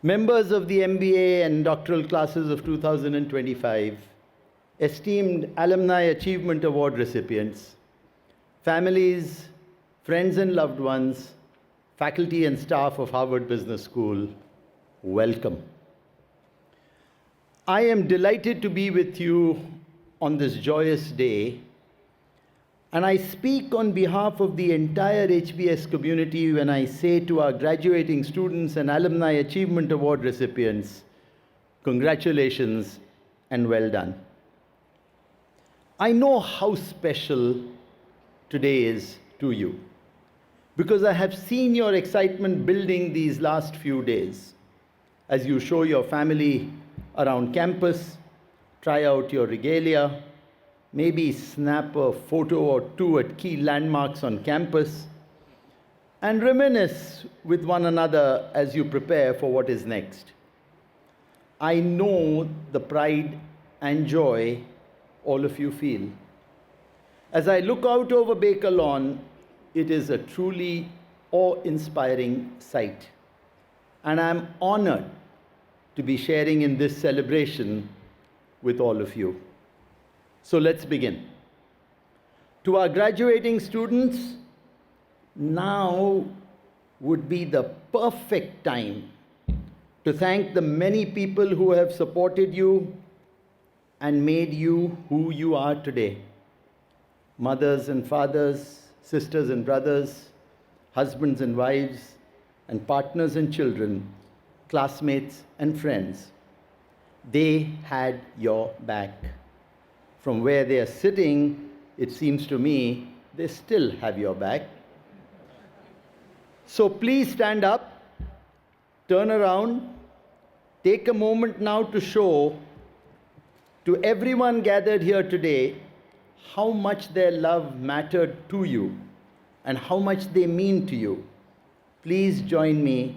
members of the MBA and doctoral classes of 2025, esteemed Alumni Achievement Award recipients, families, friends and loved ones, faculty and staff of Harvard Business School, welcome. I am delighted to be with you on this joyous day, and I speak on behalf of the entire HBS community when I say to our graduating students and Alumni Achievement Award recipients, congratulations and well done. I know how special today is to you because I have seen your excitement building these last few days as you show your family around campus, try out your regalia, maybe snap a photo or two at key landmarks on campus, and reminisce with one another as you prepare for what is next. I know the pride and joy all of you feel. As I look out over Baker Lawn, it is a truly awe-inspiring sight, and I'm honored to be sharing in this celebration with all of you. So let's begin. To our graduating students, now would be the perfect time to thank the many people who have supported you and made you who you are today. Mothers and fathers, sisters and brothers, husbands and wives, and partners and children, classmates and friends. They had your back. From where they are sitting, it seems to me, they still have your back. So please stand up, turn around, take a moment now to show to everyone gathered here today how much their love mattered to you and how much they mean to you. Please join me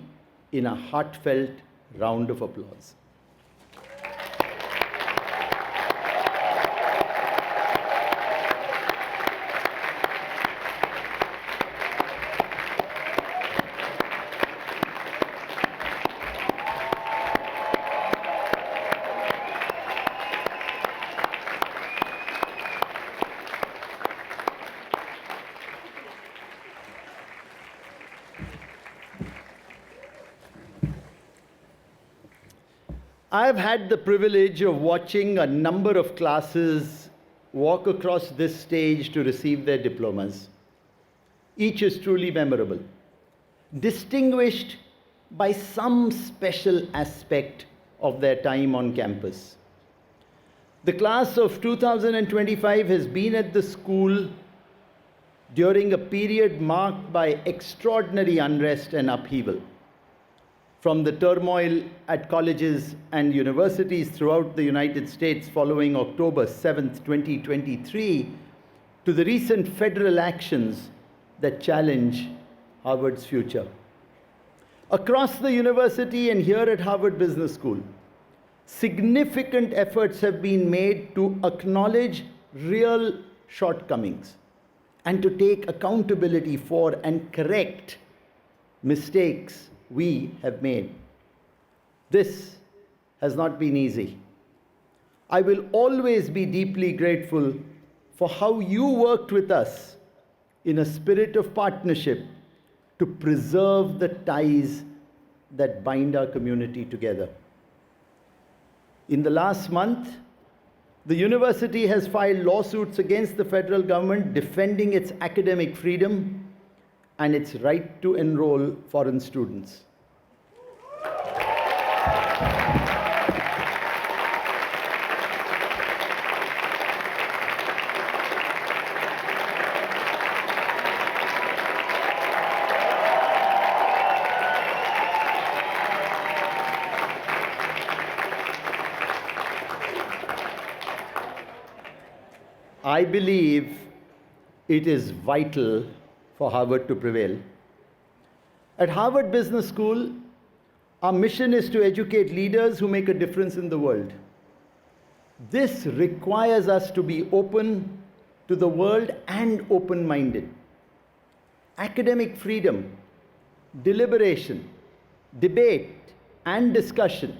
in a heartfelt round of applause. I've had the privilege of watching a number of classes walk across this stage to receive their diplomas. Each is truly memorable, distinguished by some special aspect of their time on campus. The class of 2025 has been at the school during a period marked by extraordinary unrest and upheaval. From the turmoil at colleges and universities throughout the United States following October 7th, 2023, to the recent federal actions that challenge Harvard's future. Across the university and here at Harvard Business School, significant efforts have been made to acknowledge real shortcomings and to take accountability for and correct mistakes we have made. This has not been easy. I will always be deeply grateful for how you worked with us in a spirit of partnership to preserve the ties that bind our community together. In the last month, the university has filed lawsuits against the federal government defending its academic freedom and its right to enroll foreign students. I believe it is vital for Harvard to prevail. At Harvard Business School, our mission is to educate leaders who make a difference in the world. This requires us to be open to the world and open-minded. Academic freedom, deliberation, debate, and discussion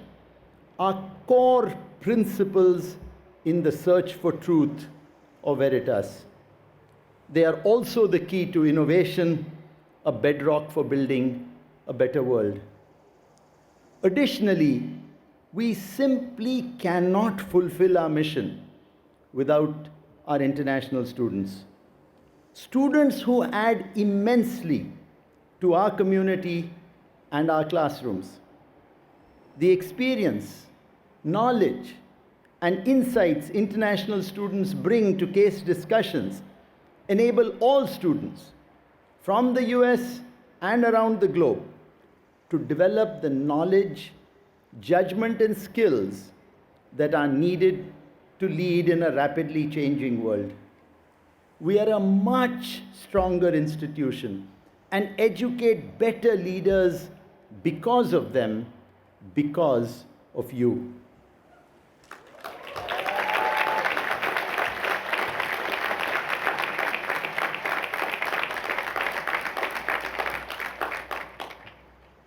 are core principles in the search for truth or veritas. They are also the key to innovation, a bedrock for building a better world. Additionally, we simply cannot fulfill our mission without our international students. Students who add immensely to our community and our classrooms. The experience, knowledge, and insights international students bring to case discussions enable all students from the US and around the globe to develop the knowledge, judgment, and skills that are needed to lead in a rapidly changing world. We are a much stronger institution and educate better leaders because of them, because of you.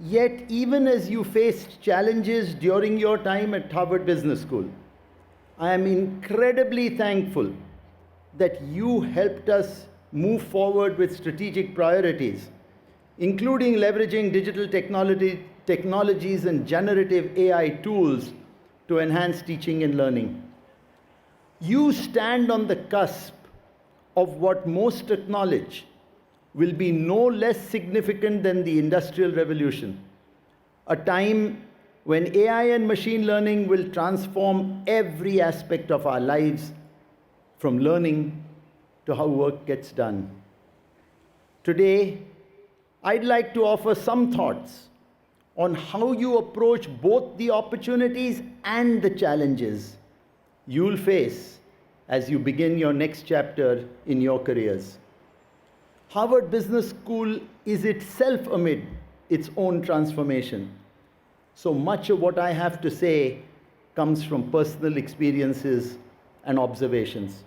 Yet, even as you faced challenges during your time at Harvard Business School, I am incredibly thankful that you helped us move forward with strategic priorities, including leveraging digital technologies and generative AI tools to enhance teaching and learning. You stand on the cusp of what most acknowledge will be no less significant than the Industrial Revolution, a time when AI and machine learning will transform every aspect of our lives, from learning to how work gets done. Today, I'd like to offer some thoughts on how you approach both the opportunities and the challenges you'll face as you begin your next chapter in your careers. Harvard Business School is itself amid its own transformation. So much of what I have to say comes from personal experiences and observations.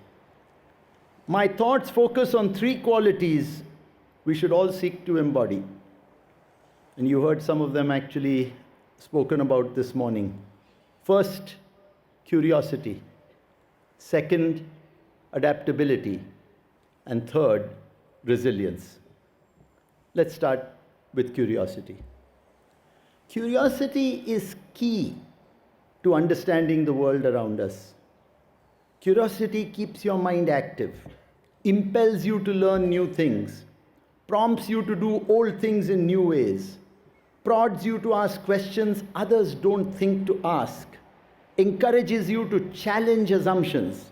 My thoughts focus on three qualities we should all seek to embody. And you heard some of them actually spoken about this morning. First, curiosity. Second, adaptability. And third, resilience. Let's start with curiosity. Curiosity is key to understanding the world around us. Curiosity keeps your mind active, impels you to learn new things, prompts you to do old things in new ways, prods you to ask questions others don't think to ask, encourages you to challenge assumptions,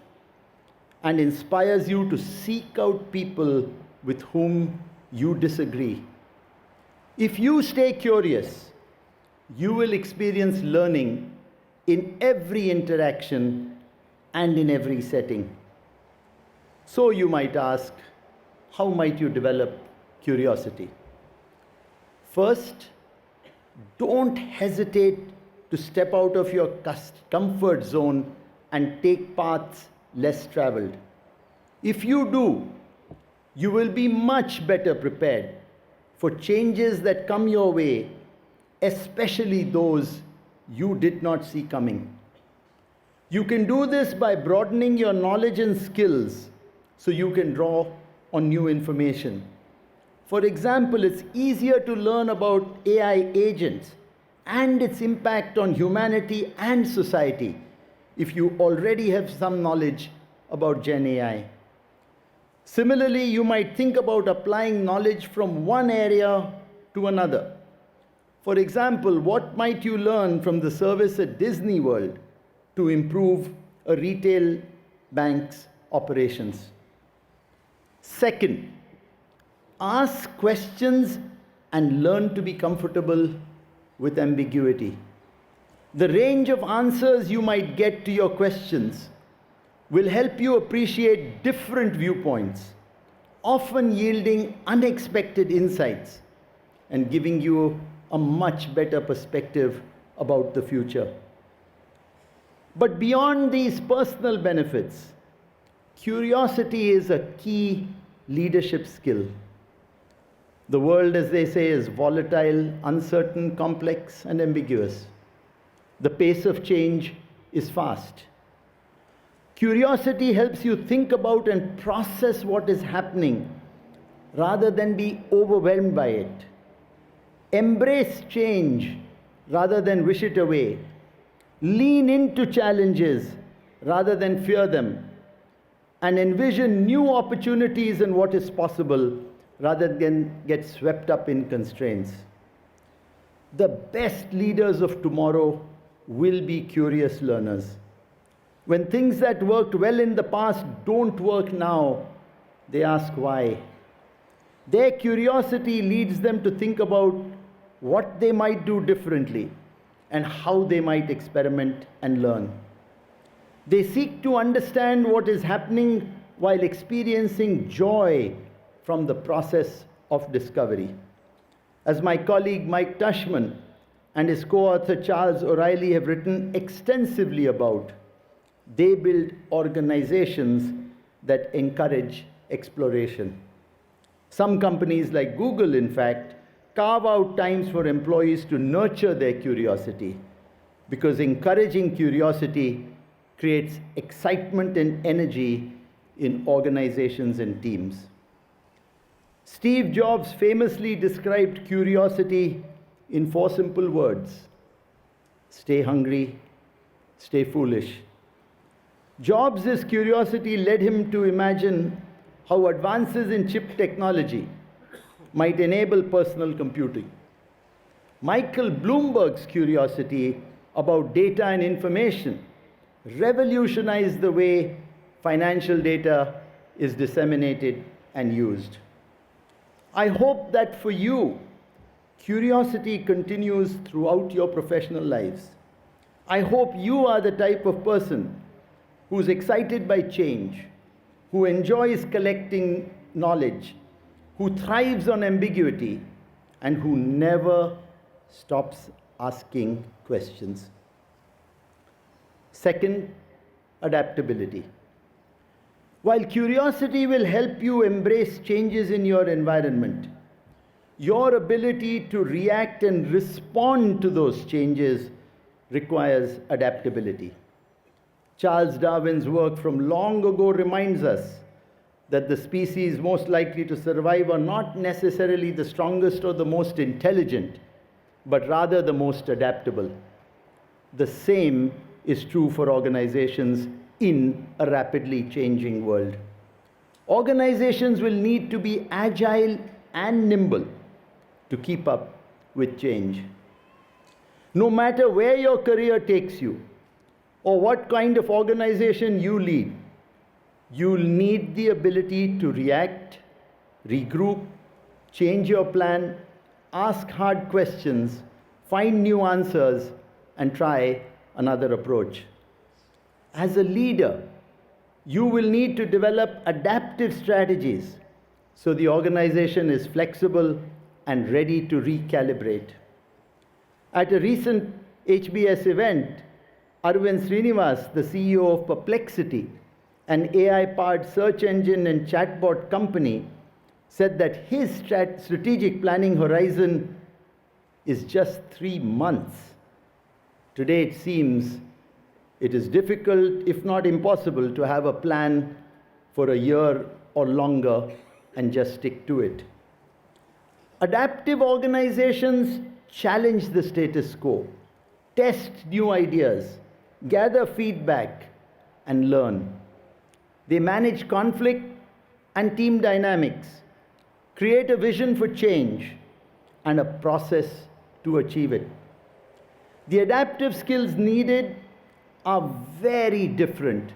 and inspires you to seek out people with whom you disagree. If you stay curious, you will experience learning in every interaction and in every setting. So you might ask, how might you develop curiosity? First, don't hesitate to step out of your comfort zone and take paths less traveled. If you do, you will be much better prepared for changes that come your way, especially those you did not see coming. You can do this by broadening your knowledge and skills so you can draw on new information. For example, it's easier to learn about AI agents and its impact on humanity and society if you already have some knowledge about Gen AI. Similarly, you might think about applying knowledge from one area to another. For example, what might you learn from the service at Disney World to improve a retail bank's operations? Second, ask questions and learn to be comfortable with ambiguity. The range of answers you might get to your questions will help you appreciate different viewpoints, often yielding unexpected insights and giving you a much better perspective about the future. But beyond these personal benefits, curiosity is a key leadership skill. The world, as they say, is volatile, uncertain, complex, and ambiguous. The pace of change is fast. Curiosity helps you think about and process what is happening rather than be overwhelmed by it. Embrace change rather than wish it away. Lean into challenges rather than fear them. And envision new opportunities and what is possible rather than get swept up in constraints. The best leaders of tomorrow will be curious learners. When things that worked well in the past don't work now, they ask why. Their curiosity leads them to think about what they might do differently and how they might experiment and learn. They seek to understand what is happening while experiencing joy from the process of discovery. As my colleague Mike Tushman and his co-author Charles O'Reilly have written extensively about, they build organizations that encourage exploration. Some companies like Google, in fact, carve out times for employees to nurture their curiosity, because encouraging curiosity creates excitement and energy in organizations and teams. Steve Jobs famously described curiosity in 4 simple words: stay hungry, stay foolish. Jobs' curiosity led him to imagine how advances in chip technology might enable personal computing. Michael Bloomberg's curiosity about data and information revolutionized the way financial data is disseminated and used. I hope that for you, curiosity continues throughout your professional lives. I hope you are the type of person who's excited by change, who enjoys collecting knowledge, who thrives on ambiguity, and who never stops asking questions. Second, adaptability. While curiosity will help you embrace changes in your environment, your ability to react and respond to those changes requires adaptability. Charles Darwin's work from long ago reminds us that the species most likely to survive are not necessarily the strongest or the most intelligent, but rather the most adaptable. The same is true for organizations in a rapidly changing world. Organizations will need to be agile and nimble to keep up with change. No matter where your career takes you, or what kind of organization you lead, you'll need the ability to react, regroup, change your plan, ask hard questions, find new answers, and try another approach. As a leader, you will need to develop adaptive strategies so the organization is flexible and ready to recalibrate. At a recent HBS event, Arvind Srinivas, the CEO of Perplexity, an AI-powered search engine and chatbot company, said that his strategic planning horizon is just 3 months. Today it seems it is difficult, if not impossible, to have a plan for a year or longer and just stick to it. Adaptive organizations challenge the status quo, test new ideas, gather feedback, and learn. They manage conflict and team dynamics, create a vision for change, and a process to achieve it. The adaptive skills needed are very different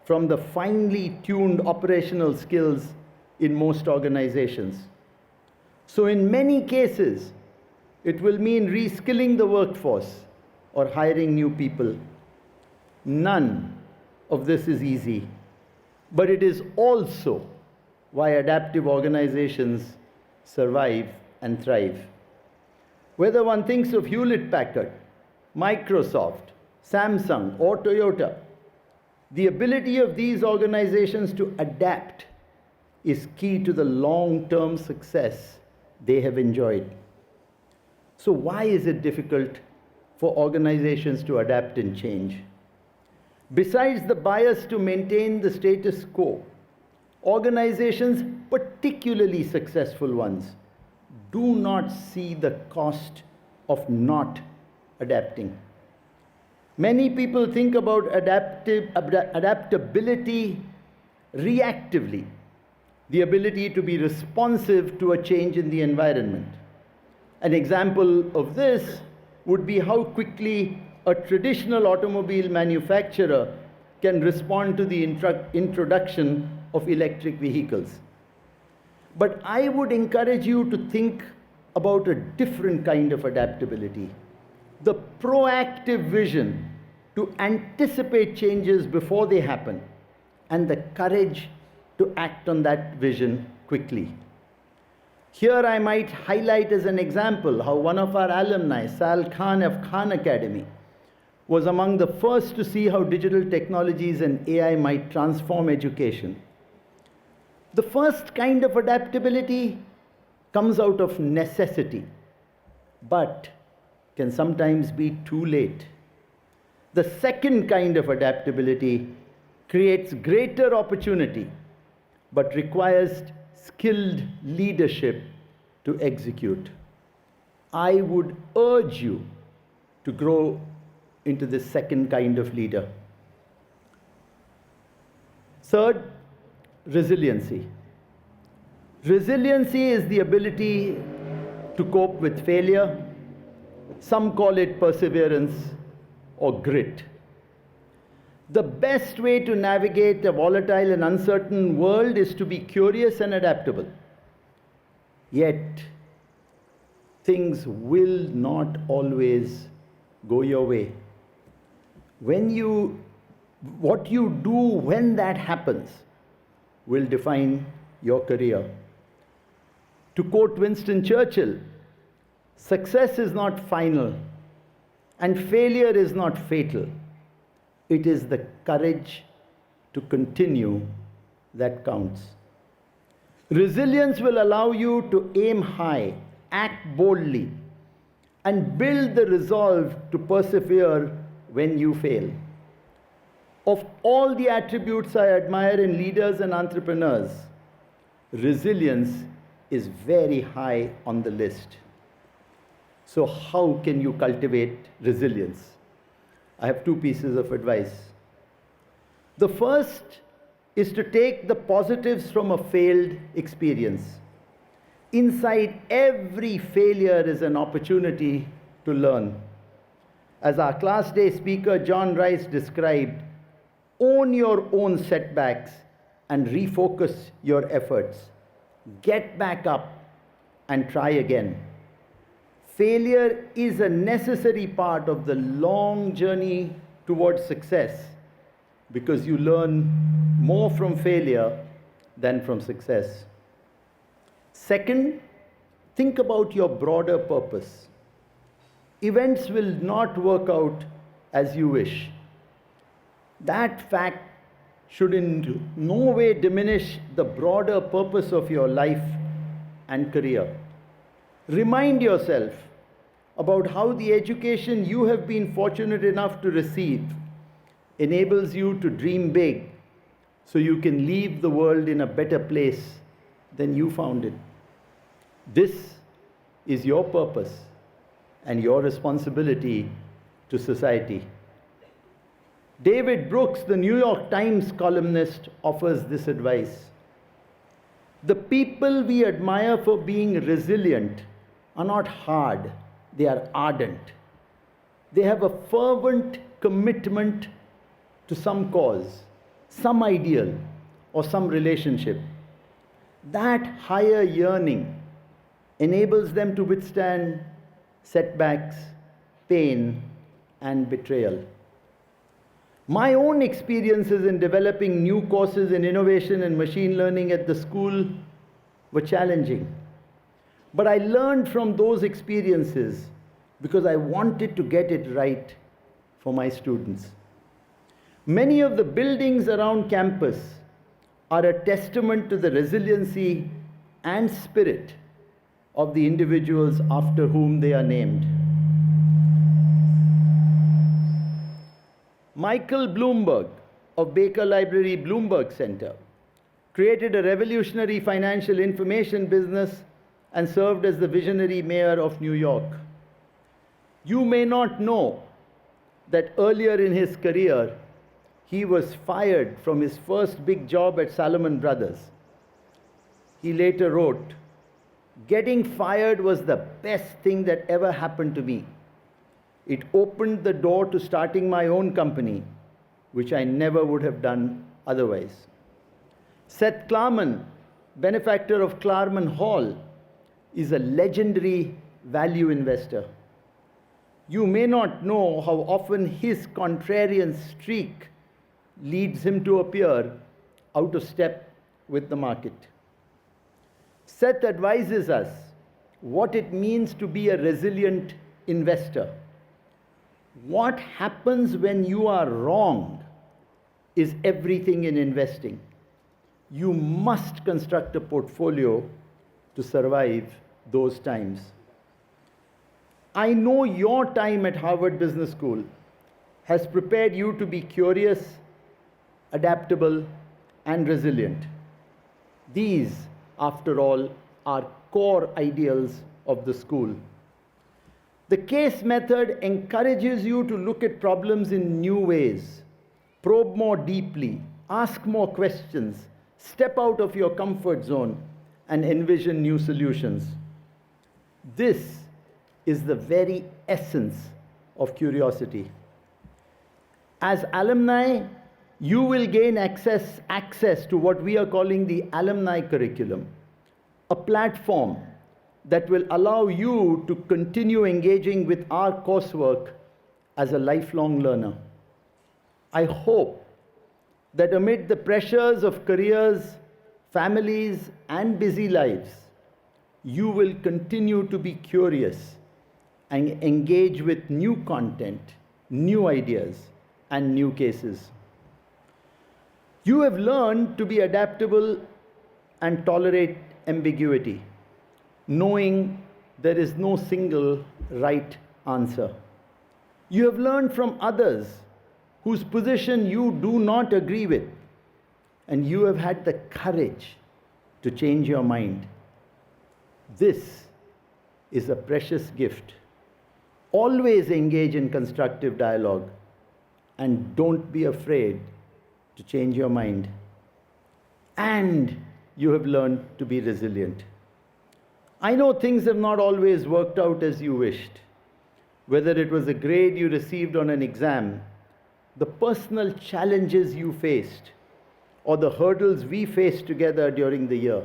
from the finely tuned operational skills in most organizations. So in many cases, it will mean reskilling the workforce or hiring new people. None of this is easy, but it is also why adaptive organizations survive and thrive. Whether one thinks of Hewlett-Packard, Microsoft, Samsung, or Toyota, the ability of these organizations to adapt is key to the long-term success they have enjoyed. So why is it difficult for organizations to adapt and change. Besides the bias to maintain the status quo, organizations, particularly successful ones, do not see the cost of not adapting. Many people think about adaptability reactively, the ability to be responsive to a change in the environment. An example of this would be how quickly a traditional automobile manufacturer can respond to the introduction of electric vehicles. But I would encourage you to think about a different kind of adaptability, the proactive vision to anticipate changes before they happen, and the courage to act on that vision quickly. Here I might highlight as an example how one of our alumni, Sal Khan of Khan Academy, was among the first to see how digital technologies and AI might transform education. The first kind of adaptability comes out of necessity, but can sometimes be too late. The second kind of adaptability creates greater opportunity, but requires skilled leadership to execute. I would urge you to grow into this second kind of leader. Third, resiliency. Resiliency is the ability to cope with failure. Some call it perseverance or grit. The best way to navigate a volatile and uncertain world is to be curious and adaptable. Yet, things will not always go your way. What you do when that happens will define your career. To quote Winston Churchill, success is not final and failure is not fatal. It is the courage to continue that counts. Resilience will allow you to aim high, act boldly, and build the resolve to persevere when you fail. Of all the attributes I admire in leaders and entrepreneurs, resilience is very high on the list. So how can you cultivate resilience? I have two pieces of advice. The first is to take the positives from a failed experience. Inside every failure is an opportunity to learn. As our class day speaker John Rice described, own your own setbacks and refocus your efforts. Get back up and try again. Failure is a necessary part of the long journey towards success because you learn more from failure than from success. Second, think about your broader purpose. Events will not work out as you wish. That fact should in no way diminish the broader purpose of your life and career. Remind yourself about how the education you have been fortunate enough to receive enables you to dream big so you can leave the world in a better place than you found it. This is your purpose and your responsibility to society. David Brooks, the New York Times columnist, offers this advice. The people we admire for being resilient are not hard, they are ardent. They have a fervent commitment to some cause, some ideal, or some relationship. That higher yearning enables them to withstand setbacks, pain, and betrayal. My own experiences in developing new courses in innovation and machine learning at the school were challenging. But I learned from those experiences because I wanted to get it right for my students. Many of the buildings around campus are a testament to the resiliency and spirit of the individuals after whom they are named. Michael Bloomberg of Baker Library Bloomberg Center created a revolutionary financial information business and served as the visionary mayor of New York. You may not know that earlier in his career, he was fired from his first big job at Salomon Brothers. He later wrote, "Getting fired was the best thing that ever happened to me. It opened the door to starting my own company, which I never would have done otherwise." Seth Klarman, benefactor of Klarman Hall, is a legendary value investor. You may not know how often his contrarian streak leads him to appear out of step with the market. Seth advises us what it means to be a resilient investor. What happens when you are wrong is everything in investing. You must construct a portfolio to survive those times. I know your time at Harvard Business School has prepared you to be curious, adaptable, and resilient. These, after all, are core ideals of the school. The case method encourages you to look at problems in new ways, probe more deeply, ask more questions, step out of your comfort zone, and envision new solutions. This is the very essence of curiosity. As alumni, you will gain access to what we are calling the alumni curriculum, a platform that will allow you to continue engaging with our coursework as a lifelong learner. I hope that amid the pressures of careers, families, and busy lives, you will continue to be curious and engage with new content, new ideas, and new cases. You have learned to be adaptable and tolerate ambiguity, knowing there is no single right answer. You have learned from others whose position you do not agree with, and you have had the courage to change your mind. This is a precious gift. Always engage in constructive dialogue, and don't be afraid to change your mind. And you have learned to be resilient. I know things have not always worked out as you wished. Whether it was a grade you received on an exam, the personal challenges you faced, or the hurdles we faced together during the year.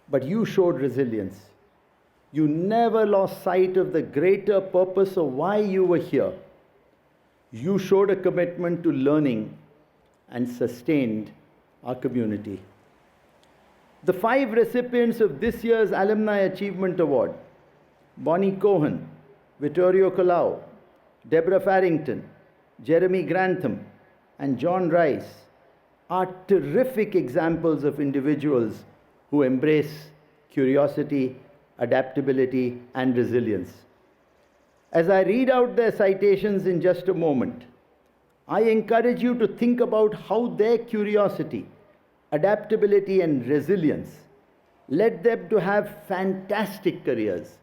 But you showed resilience. You never lost sight of the greater purpose of why you were here. You showed a commitment to learning and sustained our community. The 5 recipients of this year's Alumni Achievement Award, Bonnie Cohen, Vittorio Colau, Deborah Farrington, Jeremy Grantham, and John Rice, are terrific examples of individuals who embrace curiosity, adaptability, and resilience. As I read out their citations in just a moment, I encourage you to think about how their curiosity, adaptability, and resilience led them to have fantastic careers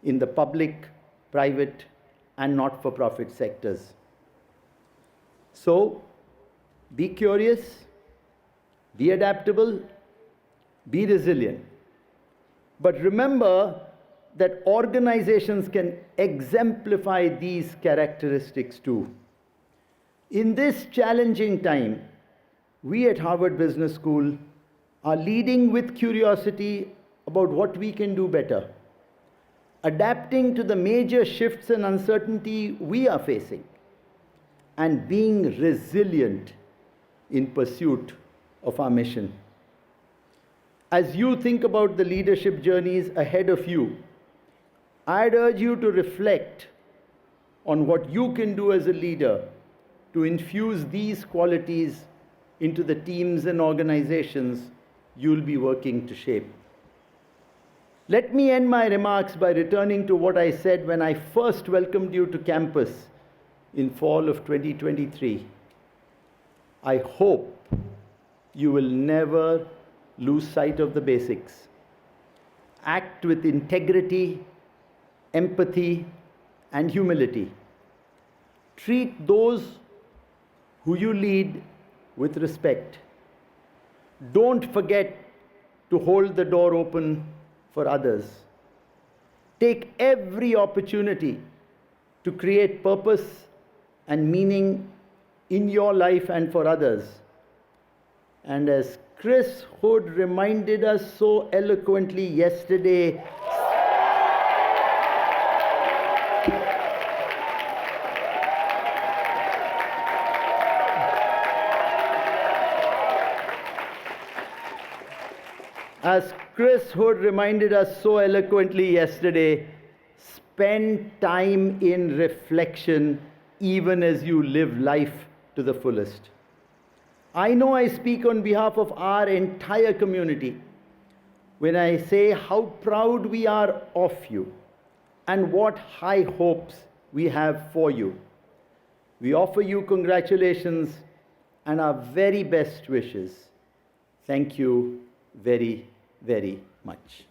in the public, private, and not-for-profit sectors. So, be curious, be adaptable, be resilient. But remember that organizations can exemplify these characteristics too. In this challenging time, we at Harvard Business School are leading with curiosity about what we can do better, adapting to the major shifts and uncertainty we are facing, and being resilient in pursuit of our mission. As you think about the leadership journeys ahead of you, I'd urge you to reflect on what you can do as a leader to infuse these qualities into the teams and organizations you'll be working to shape. Let me end my remarks by returning to what I said when I first welcomed you to campus in fall of 2023, I hope you will never lose sight of the basics. Act with integrity, empathy, and humility. Treat those who you lead with respect. Don't forget to hold the door open for others. Take every opportunity to create purpose and meaning in your life and for others. And as Chris Hood reminded us so eloquently yesterday, spend time in reflection even as you live life to the fullest. I know I speak on behalf of our entire community when I say how proud we are of you and what high hopes we have for you. We offer you congratulations and our very best wishes. Thank you very, very much.